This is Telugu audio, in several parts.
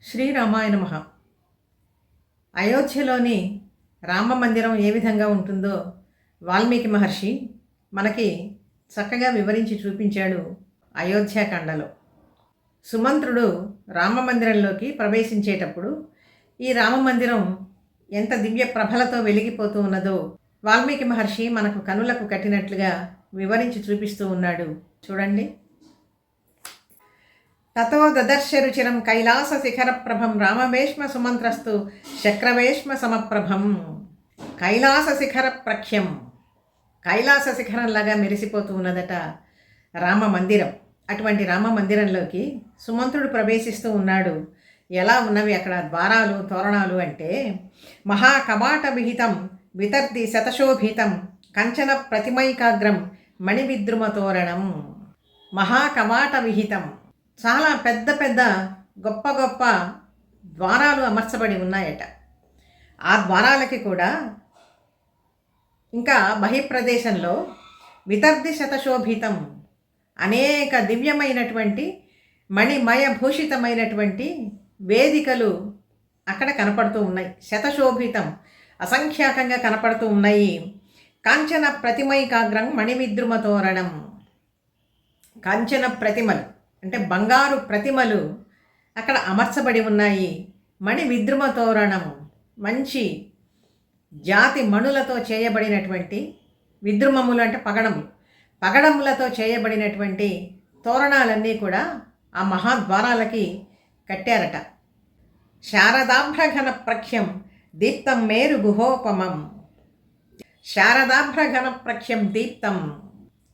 శ్రీరామాయ నమః. అయోధ్యలోని రామ మందిరం ఏ విధంగా ఉంటుందో వాల్మీకి మహర్షి మనకి చక్కగా వివరించి చూపించాడు అయోధ్యాకాండలో. సుమంత్రుడు రామ మందిరంలోకి ప్రవేశించేటప్పుడు ఈ రామ మందిరం ఎంత దివ్య ప్రభలతో వెలిగిపోతూ ఉన్నదో వాల్మీకి మహర్షి మనకు కనులకు కట్టినట్లుగా వివరించి చూపిస్తూ ఉన్నాడు. చూడండి. తతో దదర్శరుచిరం కైలాస శిఖర ప్రభం రామవేష్మ సుమంత్రస్తు శక్రవేష్మ సమప్రభం. కైలాస శిఖర ప్రఖ్యం, కైలాస శిఖరంలాగా మెరిసిపోతూ ఉన్నదట రామ మందిరం. అటువంటి రామ మందిరంలోకి సుమంత్రుడు ప్రవేశిస్తూ ఉన్నాడు. ఎలా ఉన్నవి అక్కడ ద్వారాలు తోరణాలు అంటే, మహాకవాట విహితం వితర్ది శతశోభితం కంచన ప్రతిమైకాగ్రం మణివిద్రుమ తోరణం. మహాకవాట విహితం, చాలా పెద్ద పెద్ద గొప్ప గొప్ప ద్వారాలు అమర్చబడి ఉన్నాయట. ఆ ద్వారాలకి కూడా ఇంకా బహిప్రదేశంలో వితర్ది శతశోభితం, అనేక దివ్యమైనటువంటి మణిమయ భూషితమైనటువంటి వేదికలు అక్కడ కనపడుతూ ఉన్నాయి. శతశోభితం, అసంఖ్యాకంగా కనపడుతూ ఉన్నాయి. కాంచన ప్రతిమైకాగ్రం మణివిద్రుమ తోరణం. కాంచన ప్రతిమలు అంటే బంగారు ప్రతిమలు అక్కడ అమర్చబడి ఉన్నాయి. మణి విద్రుమ తోరణం, మంచి జాతి మణులతో చేయబడినటువంటి, విద్రుమములు అంటే పగడములు, పగడములతో చేయబడినటువంటి తోరణాలన్నీ కూడా ఆ మహాద్వారాలకి కట్టారట. శారదాభ్రఘన ప్రఖ్యం దీప్తం మేరు గుహోపమం. శారదాభ్రఘన ప్రఖ్యం దీప్తం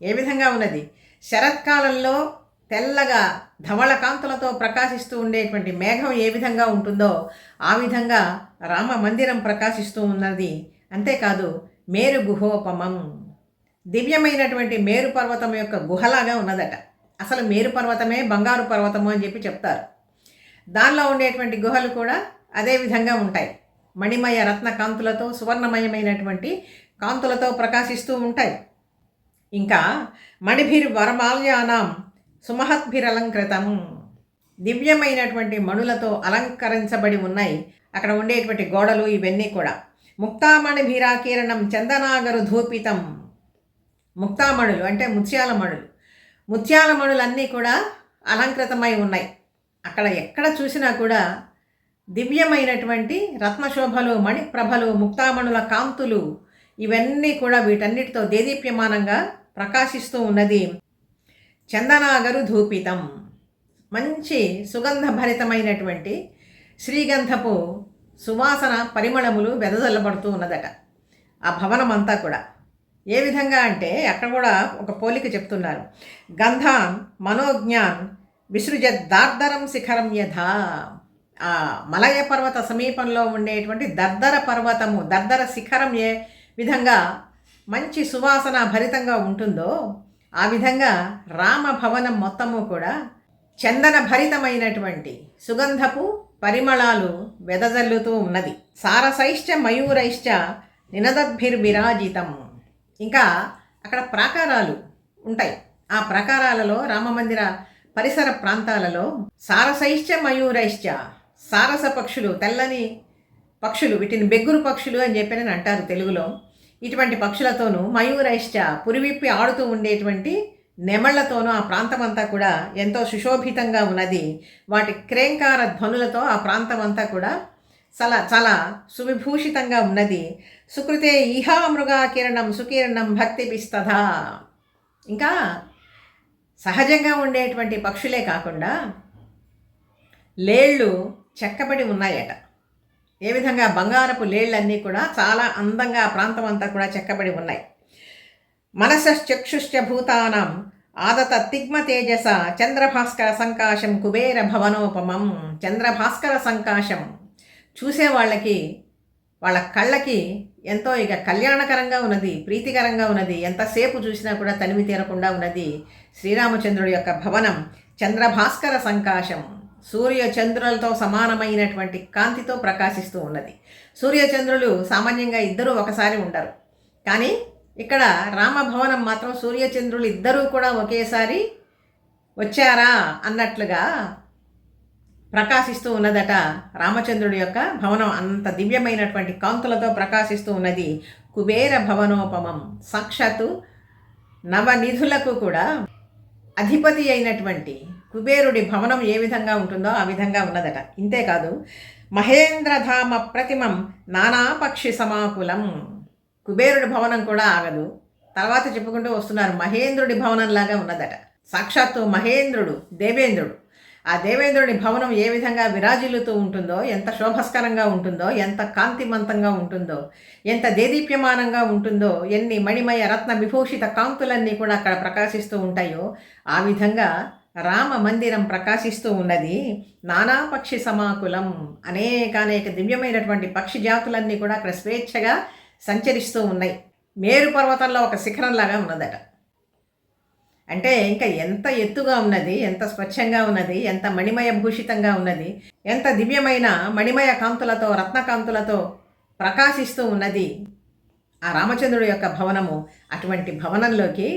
ఏ విధంగా ఉన్నది? శరత్కాలంలో తెల్లగా ధవళ కాంతులతో ప్రకాశిస్తూ ఉండేటువంటి మేఘం ఏ విధంగా ఉంటుందో ఆ విధంగా రామ మందిరం ప్రకాశిస్తూ ఉన్నది. అంతేకాదు మేరు గుహోపమం, దివ్యమైనటువంటి మేరు పర్వతం యొక్క గుహలాగా ఉన్నదట. అసలు మేరు పర్వతమే బంగారు పర్వతము అని చెప్పి చెప్తారు. దానిలో ఉండేటువంటి గుహలు కూడా అదే విధంగా ఉంటాయి. మణిమయ రత్న కాంతులతో, సువర్ణమయమైనటువంటి కాంతులతో ప్రకాశిస్తూ ఉంటాయి. ఇంకా మణిభిర్ వరమాల్యానాం సుమహద్భిరలంకృతం, దివ్యమైనటువంటి మణులతో అలంకరించబడి ఉన్నాయి అక్కడ ఉండేటువంటి గోడలు. ఇవన్నీ కూడా ముక్తామణిభిరాకీరణం చందనాగరు ధూపితం. ముక్తామణులు అంటే ముత్యాల మణులు, ముత్యాల మణులన్నీ కూడా అలంకృతమై ఉన్నాయి. అక్కడ ఎక్కడ చూసినా కూడా దివ్యమైనటువంటి రత్నశోభలు, మణిప్రభలు, ముక్తామణుల కాంతులు, ఇవన్నీ కూడా వీటన్నిటితో దేదీప్యమానంగా ప్రకాశిస్తూ ఉన్నది. చందనాగరు ధూపితం, మంచి సుగంధభరితమైనటువంటి శ్రీగంధపు సువాసన పరిమళములు వెదజల్లబడుతూ ఉన్నదట ఆ భవనం అంతా కూడా. ఏ విధంగా అంటే అక్కడ కూడా ఒక పోలిక చెప్తున్నారు. గంధాన్ మనోజ్ఞాన్ విసృజత్ దార్దరం శిఖరం యథా. ఆ మలయ పర్వత సమీపంలో ఉండేటువంటి దర్దర పర్వతము, దర్దర శిఖరం ఏ విధంగా మంచి సువాసన భరితంగా ఉంటుందో ఆ విధంగా రామభవనం మొత్తము కూడా చందన భరితమైనటువంటి సుగంధపు పరిమళాలు వెదజల్లుతూ ఉన్నది. సారసైశ్చ మయూరైశ్చ నినదద్భిర్విరాజితం. ఇంకా అక్కడ ప్రాకారాలు ఉంటాయి. ఆ ప్రాకారాలలో, రామమందిర పరిసర ప్రాంతాలలో సారసైశ్చ మయూరైశ్చ, సారస పక్షులు, తెల్లని పక్షులు, వీటిని బెగ్గురు పక్షులు అని చెప్పి అంటారు తెలుగులో. ఇటువంటి పక్షులతోనూ, మయూరైశ్చ పురివిప్పి ఆడుతూ ఉండేటువంటి నెమళ్లతోనూ ఆ ప్రాంతం అంతా కూడా ఎంతో సుశోభితంగా ఉన్నది. వాటి క్రేంకార ధ్వనులతో ఆ ప్రాంతం అంతా కూడా చాలా చాలా సువిభూషితంగా ఉన్నది. సుకృతే ఈహా మృగా కిరణం సుకిరణం భక్తిపిస్తథా. ఇంకా సహజంగా ఉండేటువంటి పక్షులే కాకుండా లేళ్ళు చెక్కబడి ఉన్నాయట. ఏ విధంగా బంగారపు లేళ్ళన్నీ కూడా చాలా అందంగా ఆ ప్రాంతం అంతా కూడా చెక్కబడి ఉన్నాయి. మనసశ్చక్షుశ్చ భూతానాం ఆదత తిగ్మ తేజస చంద్రభాస్కర సంకాశం కుబేర భవనోపమం. చంద్రభాస్కర సంకాశం చూసే వాళ్ళకి, వాళ్ళ కళ్ళకి ఎంతో కళ్యాణకరంగా ఉన్నది, ప్రీతికరంగా ఉన్నది. ఎంతసేపు చూసినా కూడా తనివి తీరకుండా ఉన్నది శ్రీరామచంద్రుడి యొక్క భవనం. చంద్రభాస్కర సంకాశం, సూర్యచంద్రులతో సమానమైనటువంటి కాంతితో ప్రకాశిస్తూ ఉన్నది. సూర్యచంద్రులు సామాన్యంగా ఇద్దరూ ఒకసారి ఉండరు, కానీ ఇక్కడ రామభవనం మాత్రం సూర్యచంద్రులు ఇద్దరూ కూడా ఒకేసారి వచ్చారా అన్నట్లుగా ప్రకాశిస్తూ ఉన్నదట రామచంద్రుడి యొక్క భవనం. అంత దివ్యమైనటువంటి కాంతులతో ప్రకాశిస్తూ ఉన్నది. కుబేర భవనోపమం, సాక్షాత్తు నవనిధులకు కూడా అధిపతి అయినటువంటి కుబేరుడి భవనం ఏ విధంగా ఉంటుందో ఆ విధంగా ఉన్నదట. ఇంతేకాదు, మహేంద్రధామ ప్రతిమం నానాపక్షి సమాకులం. కుబేరుడి భవనం కూడా ఆగదు, తర్వాత చెప్పుకుంటూ వస్తున్నారు. మహేంద్రుడి భవనంలాగా ఉన్నదట. సాక్షాత్తు మహేంద్రుడు, దేవేంద్రుడు, ఆ దేవేంద్రుడి భవనం ఏ విధంగా విరాజిల్లుతూ ఉంటుందో, ఎంత శోభస్కరంగా ఉంటుందో, ఎంత కాంతిమంతంగా ఉంటుందో, ఎంత దేదీప్యమానంగా ఉంటుందో, ఎన్ని మణిమయ రత్న విభూషిత కాంతులన్నీ కూడా అక్కడ ప్రకాశిస్తూ ఉంటాయో ఆ విధంగా రామ మందిరం ప్రకాశిస్తూ ఉన్నది. నానా పక్షి సమాకులం, అనేక దివ్యమైనటువంటి పక్షి జాతులన్నీ కూడా అక్కడ స్వేచ్ఛగా సంచరిస్తూ ఉన్నాయి. మేరు పర్వతంలో ఒక శిఖరంలాగా ఉన్నదట. అంటే ఇంకా ఎంత ఎత్తుగా ఉన్నది, ఎంత స్వచ్ఛంగా ఉన్నది, ఎంత మణిమయ భూషితంగా ఉన్నది, ఎంత దివ్యమైన మణిమయ కాంతులతో రత్నకాంతులతో ప్రకాశిస్తూ ఉన్నది ఆ రామచంద్రుడి యొక్క భవనము. అటువంటి భవనంలోకి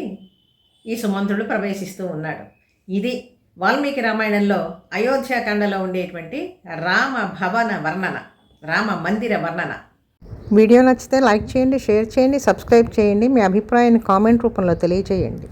ఈ సుమంతుడు ప్రవేశిస్తూ ఉన్నాడు. ఇది వాల్మీకి రామాయణంలో అయోధ్యాకాండలో ఉండేటువంటి రామ భవన వర్ణన, రామ మందిర వర్ణన. వీడియో నచ్చితే లైక్ చేయండి, షేర్ చేయండి, సబ్స్క్రైబ్ చేయండి. మీ అభిప్రాయాన్ని కామెంట్ రూపంలో తెలియజేయండి.